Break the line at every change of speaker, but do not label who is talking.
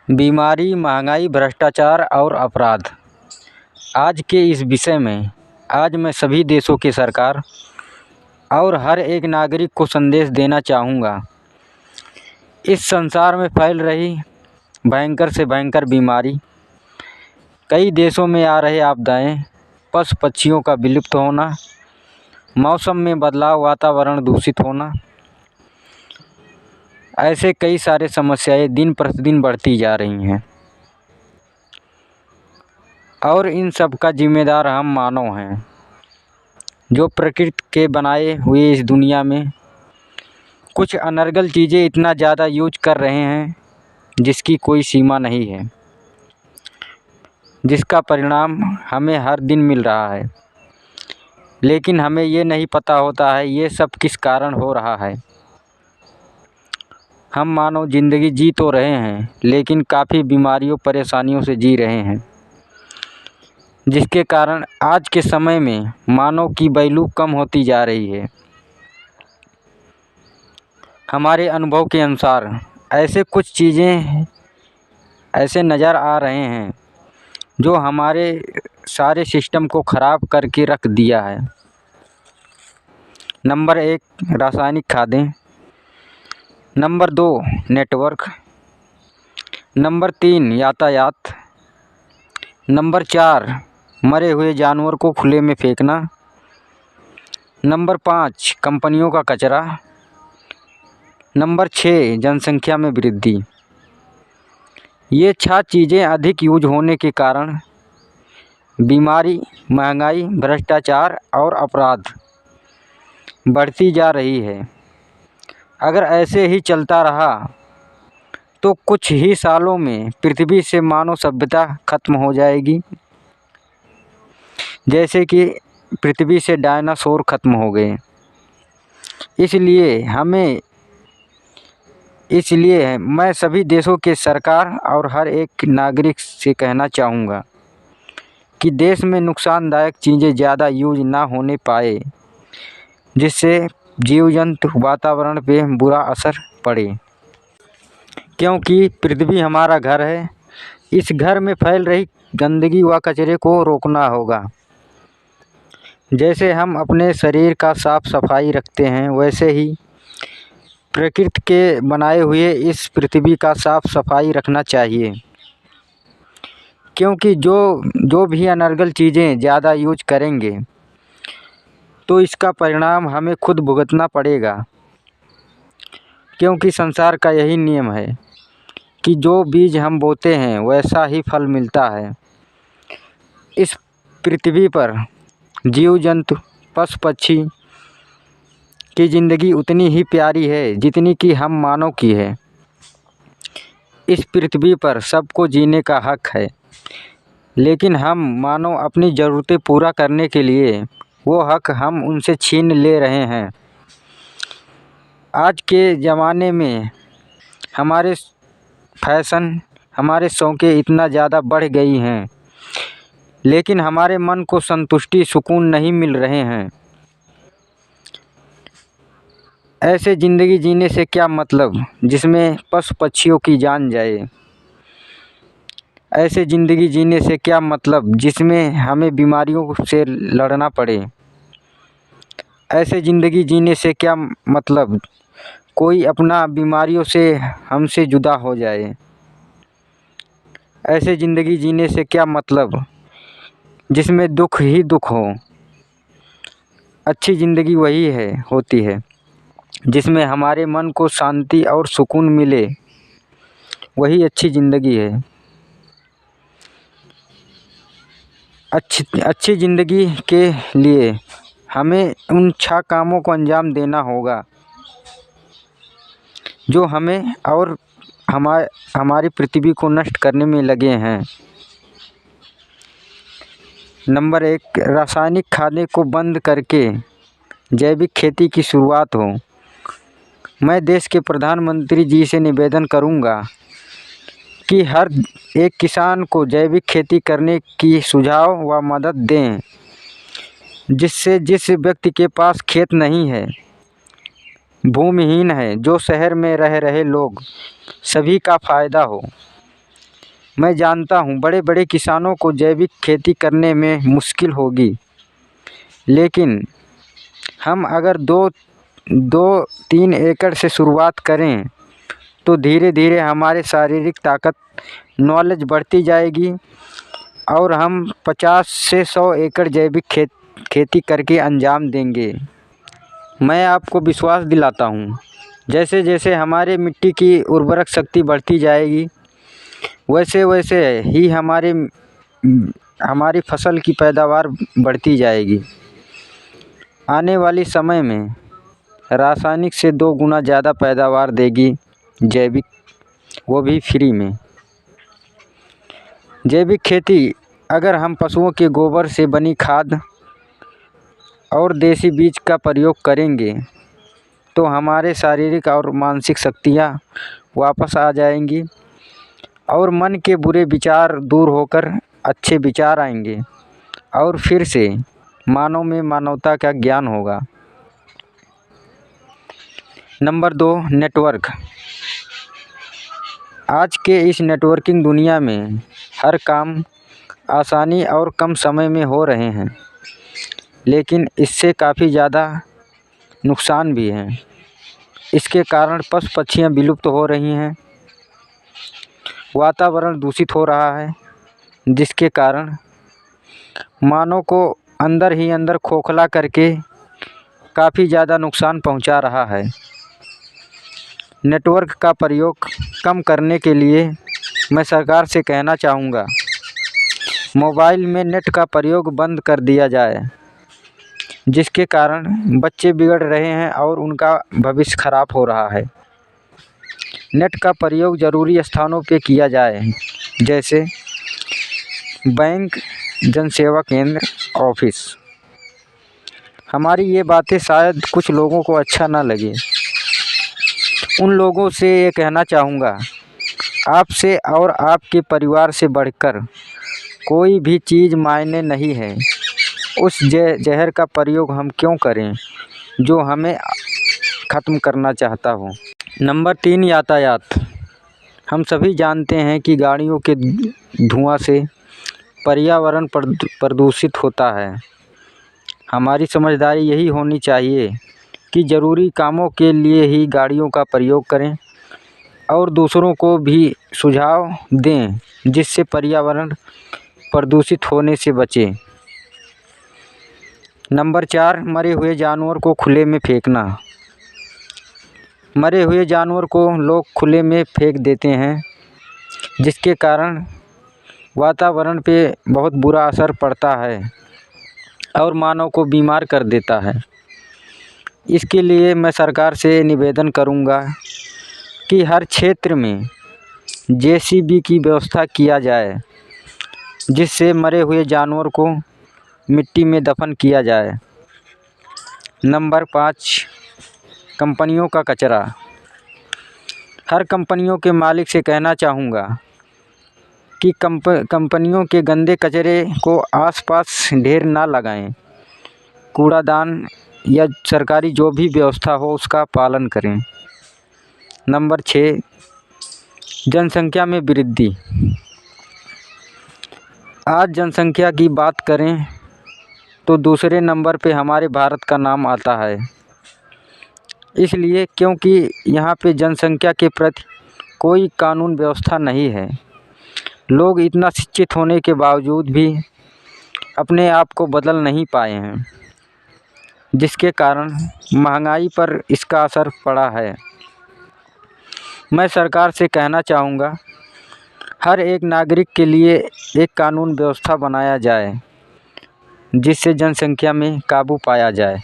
बीमारी, महंगाई, भ्रष्टाचार और अपराध। आज के इस विषय में आज मैं सभी देशों की सरकार और हर एक नागरिक को संदेश देना चाहूँगा। इस संसार में फैल रही भयंकर से भयंकर बीमारी, कई देशों में आ रहे आपदाएं, पशु पक्षियों का विलुप्त होना, मौसम में बदलाव, वातावरण दूषित होना, ऐसे कई सारे समस्याएं दिन प्रतिदिन बढ़ती जा रही हैं और इन सब का जिम्मेदार हम मानव हैं, जो प्रकृति के बनाए हुए इस दुनिया में कुछ अनर्गल चीज़ें इतना ज़्यादा यूज कर रहे हैं जिसकी कोई सीमा नहीं है, जिसका परिणाम हमें हर दिन मिल रहा है। लेकिन हमें ये नहीं पता होता है ये सब किस कारण हो रहा है। हम मानव ज़िंदगी जी तो रहे हैं लेकिन काफ़ी बीमारियों परेशानियों से जी रहे हैं, जिसके कारण आज के समय में मानव की वैल्यू कम होती जा रही है। हमारे अनुभव के अनुसार ऐसे कुछ चीज़ें ऐसे नज़र आ रहे हैं जो हमारे सारे सिस्टम को ख़राब करके रख दिया है। नंबर 1 रासायनिक खादें, नंबर 2 नेटवर्क, नंबर 3 यातायात, नंबर 4 मरे हुए जानवर को खुले में फेंकना, नंबर 5 कंपनियों का कचरा, नंबर 6 जनसंख्या में वृद्धि। ये 6 चीज़ें अधिक यूज होने के कारण बीमारी, महंगाई, भ्रष्टाचार और अपराध बढ़ती जा रही है। अगर ऐसे ही चलता रहा तो कुछ ही सालों में पृथ्वी से मानव सभ्यता खत्म हो जाएगी, जैसे कि पृथ्वी से डायनासोर खत्म हो गए। इसलिए मैं सभी देशों के सरकार और हर एक नागरिक से कहना चाहूँगा कि देश में नुकसानदायक चीज़ें ज़्यादा यूज ना होने पाए, जिससे जीव जंतु वातावरण पे बुरा असर पड़े। क्योंकि पृथ्वी हमारा घर है, इस घर में फैल रही गंदगी व कचरे को रोकना होगा। जैसे हम अपने शरीर का साफ सफाई रखते हैं, वैसे ही प्रकृति के बनाए हुए इस पृथ्वी का साफ सफाई रखना चाहिए। क्योंकि जो भी अनर्गल चीज़ें ज़्यादा यूज करेंगे तो इसका परिणाम हमें खुद भुगतना पड़ेगा। क्योंकि संसार का यही नियम है कि जो बीज हम बोते हैं वैसा ही फल मिलता है। इस पृथ्वी पर जीव जंतु, पशु पक्षी की ज़िंदगी उतनी ही प्यारी है जितनी कि हम मानव की है। इस पृथ्वी पर सबको जीने का हक है, लेकिन हम मानव अपनी ज़रूरतें पूरा करने के लिए वो हक हम उनसे छीन ले रहे हैं। आज के ज़माने में हमारे फैशन, हमारे शौक़ें इतना ज़्यादा बढ़ गई हैं, लेकिन हमारे मन को संतुष्टि, सुकून नहीं मिल रहे हैं। ऐसे ज़िंदगी जीने से क्या मतलब जिसमें पशु पक्षियों की जान जाए। ऐसे ज़िंदगी जीने से क्या मतलब जिसमें हमें बीमारियों से लड़ना पड़े। ऐसे ज़िंदगी जीने से क्या मतलब कोई अपना बीमारियों से हमसे जुदा हो जाए। ऐसे ज़िंदगी जीने से क्या मतलब जिसमें दुख ही दुख हो। अच्छी ज़िंदगी वही होती है जिसमें हमारे मन को शांति और सुकून मिले, वही अच्छी ज़िंदगी है। अच्छी ज़िंदगी के लिए हमें उन 6 कामों को अंजाम देना होगा जो हमें और हमारी पृथ्वी को नष्ट करने में लगे हैं। नंबर 1 रासायनिक खादें को बंद करके जैविक खेती की शुरुआत हो। मैं देश के प्रधानमंत्री जी से निवेदन करूंगा कि हर एक किसान को जैविक खेती करने की सुझाव व मदद दें, जिससे जिस व्यक्ति के पास खेत नहीं है, भूमिहीन है, जो शहर में रह रहे लोग, सभी का फ़ायदा हो। मैं जानता हूँ बड़े बड़े किसानों को जैविक खेती करने में मुश्किल होगी, लेकिन हम अगर दो 2-3 एकड़ से शुरुआत करें तो धीरे धीरे हमारे शारीरिक ताकत नॉलेज बढ़ती जाएगी और हम 50 से 100 एकड़ जैविक खेती करके अंजाम देंगे। मैं आपको विश्वास दिलाता हूँ, जैसे जैसे हमारे मिट्टी की उर्वरक शक्ति बढ़ती जाएगी वैसे वैसे ही हमारी फसल की पैदावार बढ़ती जाएगी। आने वाली समय में रासायनिक से 2 गुना ज़्यादा पैदावार देगी जैविक, वो भी फ्री में। जैविक खेती अगर हम पशुओं के गोबर से बनी खाद और देसी बीज का प्रयोग करेंगे तो हमारे शारीरिक और मानसिक शक्तियाँ वापस आ जाएंगी और मन के बुरे विचार दूर होकर अच्छे विचार आएंगे और फिर से मानव में मानवता का ज्ञान होगा। Number 2, network. आज के इस नेटवर्किंग दुनिया में हर काम आसानी और कम समय में हो रहे हैं, लेकिन इससे काफ़ी ज़्यादा नुकसान भी हैं। इसके कारण पशु पक्षियाँ विलुप्त हो रही हैं, वातावरण दूषित हो रहा है, जिसके कारण मानव को अंदर ही अंदर खोखला करके काफ़ी ज़्यादा नुकसान पहुंचा रहा है। नेटवर्क का प्रयोग कम करने के लिए मैं सरकार से कहना चाहूँगा, मोबाइल में नेट का प्रयोग बंद कर दिया जाए, जिसके कारण बच्चे बिगड़ रहे हैं और उनका भविष्य खराब हो रहा है। नेट का प्रयोग ज़रूरी स्थानों पे किया जाए, जैसे बैंक, जनसेवा केंद्र, ऑफिस। हमारी ये बातें शायद कुछ लोगों को अच्छा ना लगे। उन लोगों से ये कहना चाहूँगा, आपसे और आपके परिवार से बढ़कर कोई भी चीज़ मायने नहीं है। उस जहर का प्रयोग हम क्यों करें जो हमें ख़त्म करना चाहता हो। नंबर 3, यातायात। हम सभी जानते हैं कि गाड़ियों के धुआं से पर्यावरण प्रदूषित होता है। हमारी समझदारी यही होनी चाहिए कि ज़रूरी कामों के लिए ही गाड़ियों का प्रयोग करें और दूसरों को भी सुझाव दें जिससे पर्यावरण प्रदूषित होने से बचे। नंबर 4, मरे हुए जानवर को खुले में फेंकना। मरे हुए जानवर को लोग खुले में फेंक देते हैं, जिसके कारण वातावरण पे बहुत बुरा असर पड़ता है और मानव को बीमार कर देता है। इसके लिए मैं सरकार से निवेदन करूंगा कि हर क्षेत्र में जेसीबी की व्यवस्था किया जाए, जिससे मरे हुए जानवर को मिट्टी में दफन किया जाए। नंबर 5, कंपनियों का कचरा। हर कंपनियों के मालिक से कहना चाहूँगा कि कंपनियों के गंदे कचरे को आसपास ढेर ना लगाएं। कूड़ादान या सरकारी जो भी व्यवस्था हो उसका पालन करें। नंबर 6, जनसंख्या में वृद्धि। आज जनसंख्या की बात करें तो दूसरे नंबर पे हमारे भारत का नाम आता है, इसलिए क्योंकि यहाँ पे जनसंख्या के प्रति कोई कानून व्यवस्था नहीं है। लोग इतना शिक्षित होने के बावजूद भी अपने आप को बदल नहीं पाए हैं, जिसके कारण महंगाई पर इसका असर पड़ा है। मैं सरकार से कहना चाहूँगा, हर एक नागरिक के लिए एक कानून व्यवस्था बनाया जाए, जिससे जनसंख्या में काबू पाया जाए।